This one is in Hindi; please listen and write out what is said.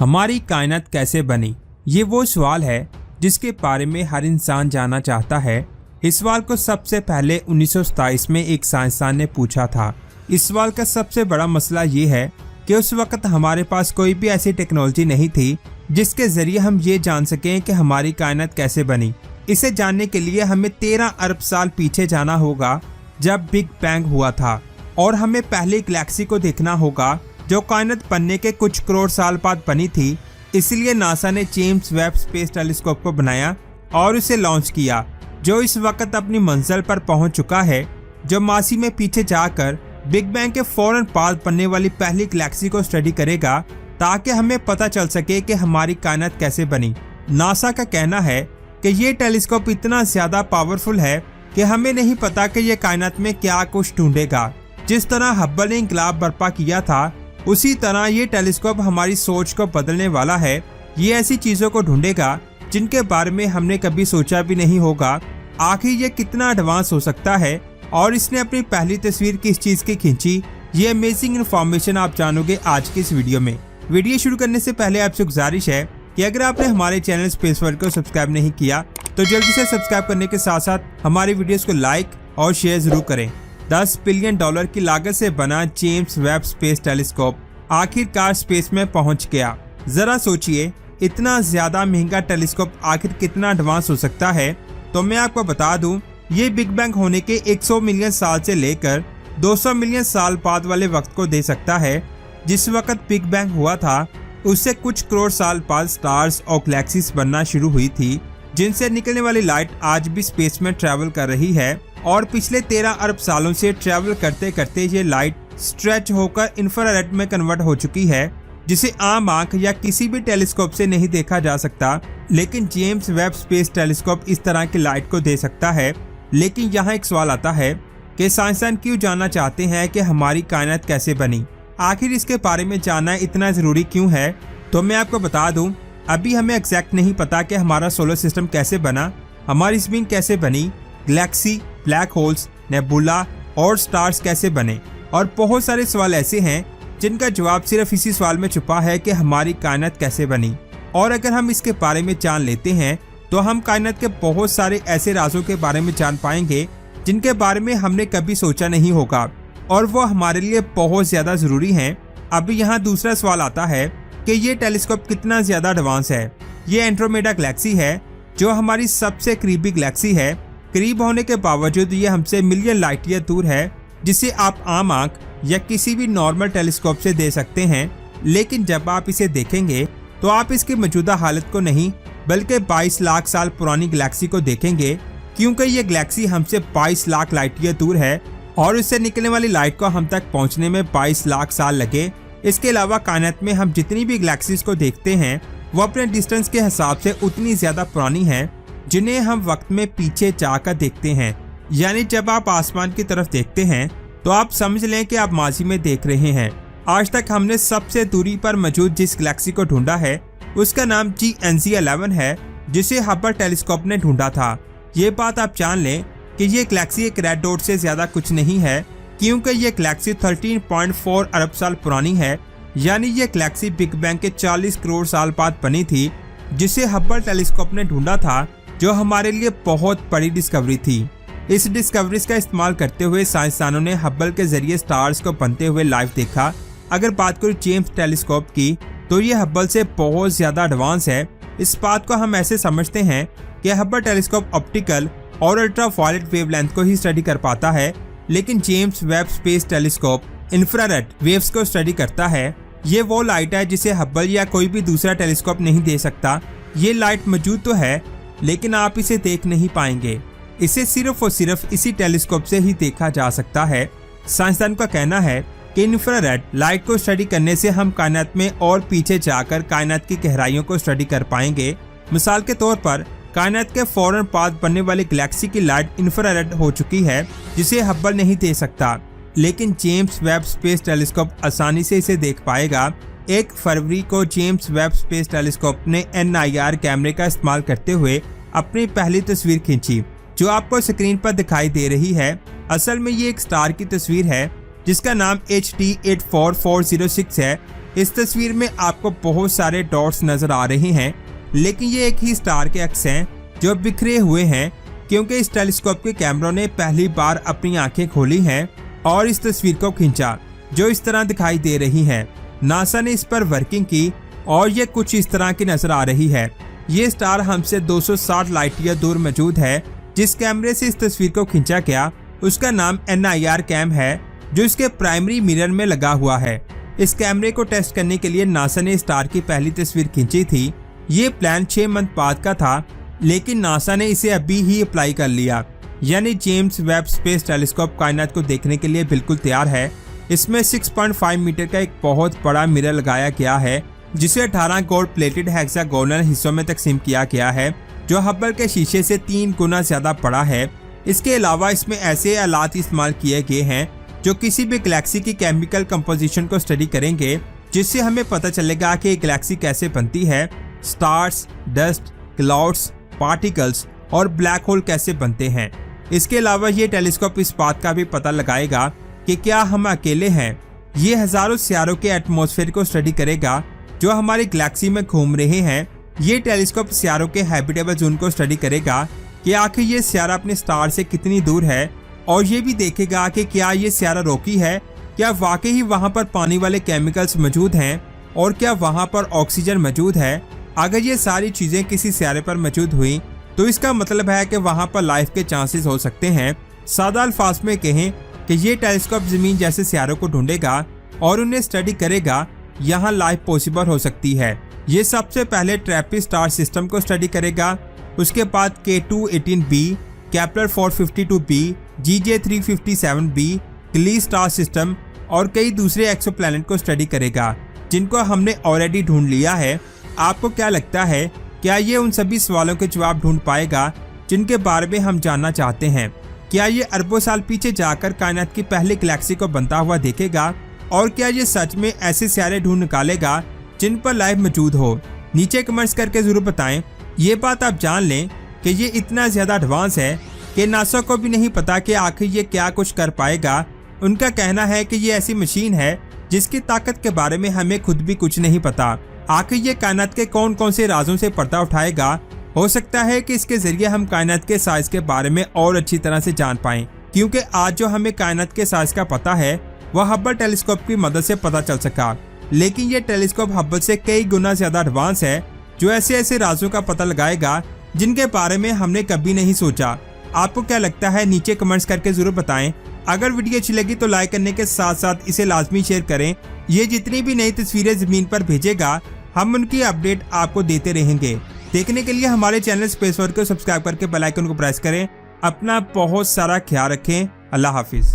हमारी कायनात कैसे बनी? ये वो सवाल है जिसके बारे में हर इंसान जानना चाहता है। इस सवाल को सबसे पहले 1927 में एक साइंसदान ने पूछा था। इस सवाल का सबसे बड़ा मसला ये है कि उस वक्त हमारे पास कोई भी ऐसी टेक्नोलॉजी नहीं थी जिसके जरिए हम ये जान सकें कि हमारी कायनात कैसे बनी। इसे जानने के लिए हमें 13 अरब साल पीछे जाना होगा जब बिग बैंग हुआ था, और हमें पहली गैलेक्सी को देखना होगा जो कायनात बनने के कुछ करोड़ साल बाद बनी थी। इसलिए नासा ने जेम्स वेब स्पेस टेलीस्कोप को बनाया और उसे लॉन्च किया, जो इस वक्त अपनी मंजिल पर पहुंच चुका है, जो मासी में पीछे जाकर बिग बैंग के फौरन बाद बनने वाली पहली गैलेक्सी को स्टडी करेगा ताकि हमें पता चल सके कि हमारी कायनात कैसे बनी। नासा का कहना है कि ये टेलीस्कोप इतना ज्यादा पावरफुल है कि हमें नहीं पता कि ये कायनात में क्या कुछ ढूंढेगा। जिस तरह हब्बल ने इंकलाब बर्पा किया था, उसी तरह ये टेलीस्कोप हमारी सोच को बदलने वाला है। ये ऐसी चीजों को ढूंढेगा जिनके बारे में हमने कभी सोचा भी नहीं होगा। आखिर ये कितना एडवांस हो सकता है और इसने अपनी पहली तस्वीर किस चीज की खींची, ये अमेजिंग इन्फॉर्मेशन आप जानोगे आज की इस वीडियो में। वीडियो शुरू करने से पहले आपसे गुजारिश है कि अगर आपने हमारे चैनल स्पेस वर्ल्ड को सब्सक्राइब नहीं किया तो जल्दी से सब्सक्राइब करने के साथ साथ हमारी वीडियोस को लाइक और शेयर जरूर करें। $10 बिलियन की लागत से बना जेम्स वेब स्पेस टेलीस्कोप आखिरकार स्पेस में पहुंच गया। जरा सोचिए, इतना ज्यादा महंगा टेलीस्कोप आखिर कितना एडवांस हो सकता है। तो मैं आपको बता दूं, ये बिग बैंग होने के 100 मिलियन साल से लेकर 200 मिलियन साल बाद वाले वक्त को दे सकता है। जिस वक्त बिग बैंग हुआ था उससे कुछ करोड़ साल बाद स्टार्स और गैलेक्सीज बनना शुरू हुई थी, जिनसे निकलने वाली लाइट आज भी स्पेस में ट्रैवल कर रही है। और पिछले 13 अरब सालों से ट्रैवल करते करते ये लाइट स्ट्रेच होकर इंफ्रारेड में कन्वर्ट हो चुकी है, जिसे आम आंख या किसी भी टेलीस्कोप से नहीं देखा जा सकता। लेकिन जेम्स वेब स्पेस टेलीस्कोप इस तरह की लाइट को दे सकता है। लेकिन यहाँ एक सवाल आता है कि साइंसदान क्यों जानना चाहते हैं कि हमारी कायनात कैसे बनी? आखिर इसके बारे में जानना इतना जरूरी क्यों है? तो मैं आपको बता दूं, अभी हमें एग्जैक्ट नहीं पता कि हमारा सोलर सिस्टम कैसे बना, हमारी ज़मीन कैसे बनी, गैलेक्सी, ब्लैक होल्स, नेबुला और स्टार्स कैसे बने। और बहुत सारे सवाल ऐसे हैं जिनका जवाब सिर्फ इसी सवाल में छुपा है कि हमारी कायनात कैसे बनी। और अगर हम इसके बारे में जान लेते हैं तो हम कायनात के बहुत सारे ऐसे राजों के बारे में जान पाएंगे जिनके बारे में हमने कभी सोचा नहीं होगा, और वो हमारे लिए बहुत ज्यादा जरूरी हैं। अभी यहाँ दूसरा सवाल आता है कि ये टेलीस्कोप कितना ज्यादा एडवांस है। ये एंड्रोमेडा गैलेक्सी है जो हमारी सबसे करीबी गैलेक्सी है। करीब होने के बावजूद ये हमसे मिलियन लाइट ईयर दूर है, जिसे आप आम आंख या किसी भी नॉर्मल टेलीस्कोप से दे सकते हैं। लेकिन जब आप इसे देखेंगे तो आप इसकी मौजूदा हालत को नहीं बल्कि 22 लाख साल पुरानी गैलेक्सी को देखेंगे, क्योंकि ये गैलेक्सी हमसे 22 लाख लाइट ईयर दूर है और उससे निकलने वाली लाइट को हम तक पहुंचने में 22 लाख साल लगे। इसके अलावा कायनात में हम जितनी भी गैलेक्सीज को देखते हैं वो अपने डिस्टेंस के हिसाब से उतनी ज्यादा पुरानी हैं, जिन्हें हम वक्त में पीछे जाकर देखते हैं। यानी जब आप आसमान की तरफ देखते हैं तो आप समझ लें कि आप माजी में देख रहे हैं। आज तक हमने सबसे दूरी पर मौजूद जिस गैलेक्सी को ढूंढा है उसका नाम GNZ11 है, जिसे हब्बल टेलीस्कोप ने ढूंढा था। ये बात आप जान लें कि ये गैलेक्सी एक रेड डॉट से ज्यादा कुछ नहीं है, क्योंकि ये गैलेक्सी 13.4 अरब साल पुरानी है। यानी ये गैलेक्सी बिग बैंग के 40 करोड़ साल बाद बनी थी, जिसे हब्बल टेलीस्कोप ने ढूंढा था, जो हमारे लिए बहुत बड़ी डिस्कवरी थी। इस डिस्कवरी का इस्तेमाल करते हुए साइंसदानों ने हब्बल के जरिए स्टार्स को बनते हुए लाइव देखा। अगर बात करूं जेम्स टेलीस्कोप की तो ये हब्बल से बहुत ज्यादा एडवांस है। इस बात को हम ऐसे समझते हैं कि हब्बल टेलीस्कोप ऑप्टिकल और अल्ट्रावायलेट वेवलेंथ को ही स्टडी कर पाता है, लेकिन James Webb space telescope infrared waves को स्टडी करता है। ये वो लाइट है जिसे हब्बल या कोई भी दूसरा टेलीस्कोप नहीं दे सकता। ये लाइट मौजूद तो है लेकिन आप इसे देख नहीं पाएंगे। इसे सिर्फ और सिर्फ इसी टेलीस्कोप से ही देखा जा सकता है। साइंसदान का कहना है कि इंफ्रारेड लाइट को स्टडी करने से हम कायनात में और पीछे जाकर कायनात की गहराइयों को स्टडी कर पाएंगे। मिसाल के तौर पर कायनात के फौरन बाद बनने वाली गैलेक्सी की लाइट इंफ्रारेड हो चुकी है, जिसे हब्बल नहीं दे सकता, लेकिन जेम्स वेब स्पेस टेलीस्कोप आसानी से इसे देख पाएगा। 1 फरवरी को जेम्स वेब स्पेस टेलीस्कोप ने NIR कैमरे का इस्तेमाल करते हुए अपनी पहली तस्वीर खींची, जो आपको स्क्रीन पर दिखाई दे रही है। असल में ये एक स्टार की तस्वीर है जिसका नाम HD 84406 है, इस तस्वीर में आपको बहुत सारे डॉट्स नजर आ रहे हैं, लेकिन ये एक ही स्टार के अक्स हैं जो बिखरे हुए हैं, क्योंकि इस टेलीस्कोप के कैमरों ने पहली बार अपनी आंखें खोली हैं और इस तस्वीर को खींचा जो इस तरह दिखाई दे रही है। नासा ने इस पर वर्किंग की और ये कुछ इस तरह की नजर आ रही है। ये स्टार हमसे 260 लाइट ईयर दूर मौजूद है। जिस कैमरे से इस तस्वीर को खींचा गया उसका नाम NIR कैम है, जो इसके प्राइमरी मिरर में लगा हुआ है। इस कैमरे को टेस्ट करने के लिए नासा ने स्टार की पहली तस्वीर खींची थी। ये प्लान 6 मंथ बाद का था, लेकिन नासा ने इसे अभी ही अप्लाई कर लिया। यानी जेम्स वेब स्पेस टेलीस्कोप कायनात को देखने के लिए बिल्कुल तैयार है। इसमें 6.5 मीटर का एक बहुत बड़ा मिरर लगाया गया है, जिसे 18 गोल्ड प्लेटेड हेक्सागोनल हिस्सों में तकसीम किया गया है, जो हब्बल के शीशे से 3 गुना ज्यादा बड़ा है। इसके अलावा इसमें ऐसे आलात इस्तेमाल किए गए हैं जो किसी भी गैलेक्सी की केमिकल कंपोजिशन को स्टडी करेंगे, जिससे हमें पता चलेगा कि एक गैलेक्सी कैसे बनती है। स्टार्स, डस्ट, क्लाउड्स, पार्टिकल्स और ब्लैक होल कैसे बनते हैं। इसके अलावा ये टेलीस्कोप इस बात का भी पता लगाएगा कि क्या हम अकेले हैं। ये हजारों सितारों के एटमॉस्फेयर को स्टडी करेगा जो हमारी गैलेक्सी में घूम रहे हैं। ये टेलीस्कोप सितारों के हैबिटेबल जोन को स्टडी करेगा कि आखिर ये सितारा अपने स्टार से कितनी दूर है, और ये भी देखेगा कि क्या ये सितारा रॉकी है, क्या वाकई ही वहाँ पर पानी वाले केमिकल्स मौजूद हैं, और क्या वहाँ पर ऑक्सीजन मौजूद है। अगर ये सारी चीजें किसी सितारे पर मौजूद हुई तो इसका मतलब है कि वहाँ पर लाइफ के चांसेस हो सकते हैं। सादा अल्फाज में कहें कि ये टेलीस्कोप जमीन जैसे सितारों को ढूंढेगा और उन्हें स्टडी करेगा। यहाँ लाइफ पॉसिबल हो सकती है। ये सबसे पहले ट्रैपिस्ट स्टार सिस्टम को स्टडी करेगा, उसके बाद K2-18b, केपलर 452b, GJ357b, क्ली स्टार सिस्टम और कई दूसरे एक्सोप्लैनेट को स्टडी करेगा, जिनको हमने ऑलरेडी ढूंढ लिया है। आपको क्या लगता है, क्या ये उन सभी सवालों के जवाब ढूंढ पाएगा जिनके बारे में हम जानना चाहते हैं? क्या ये अरबों साल पीछे जाकर कायनात की पहली गैलेक्सी को बनता हुआ देखेगा? और क्या ये सच में ऐसे सितारे ढूंढ निकालेगा जिन पर लाइफ मौजूद हो? नीचे कमेंट्स करके जरूर बताएं। ये बात आप जान लें कि ये इतना ज्यादा एडवांस है कि नासा को भी नहीं पता कि आखिर ये क्या कुछ कर पाएगा। उनका कहना है कि ये ऐसी मशीन है जिसकी ताकत के बारे में हमें खुद भी कुछ नहीं पता। आखिर ये कायनात के कौन कौन से राजों से पर्दा उठाएगा। हो सकता है कि इसके जरिए हम कायनात के साइज के बारे में और अच्छी तरह से जान पाएं, क्योंकि आज जो हमें कायनात के साइज का पता है वह हब्बल टेलीस्कोप की मदद से पता चल सका। लेकिन ये टेलीस्कोप हब्बल से कई गुना ज्यादा एडवांस है, जो ऐसे ऐसे राजों का पता लगाएगा जिनके बारे में हमने कभी नहीं सोचा। आपको क्या लगता है, नीचे कमेंट्स करके जरूर बताएं। अगर वीडियो अच्छी लगी तो लाइक करने के साथ साथ इसे लाजमी शेयर करें। ये जितनी भी नई तस्वीरें जमीन पर भेजेगा हम उनकी अपडेट आपको देते रहेंगे। देखने के लिए हमारे चैनल स्पेस वर्ल्ड को सब्सक्राइब करके बेल आइकन को प्रेस करें। अपना बहुत सारा ख्याल रखें। अल्लाह हाफिज।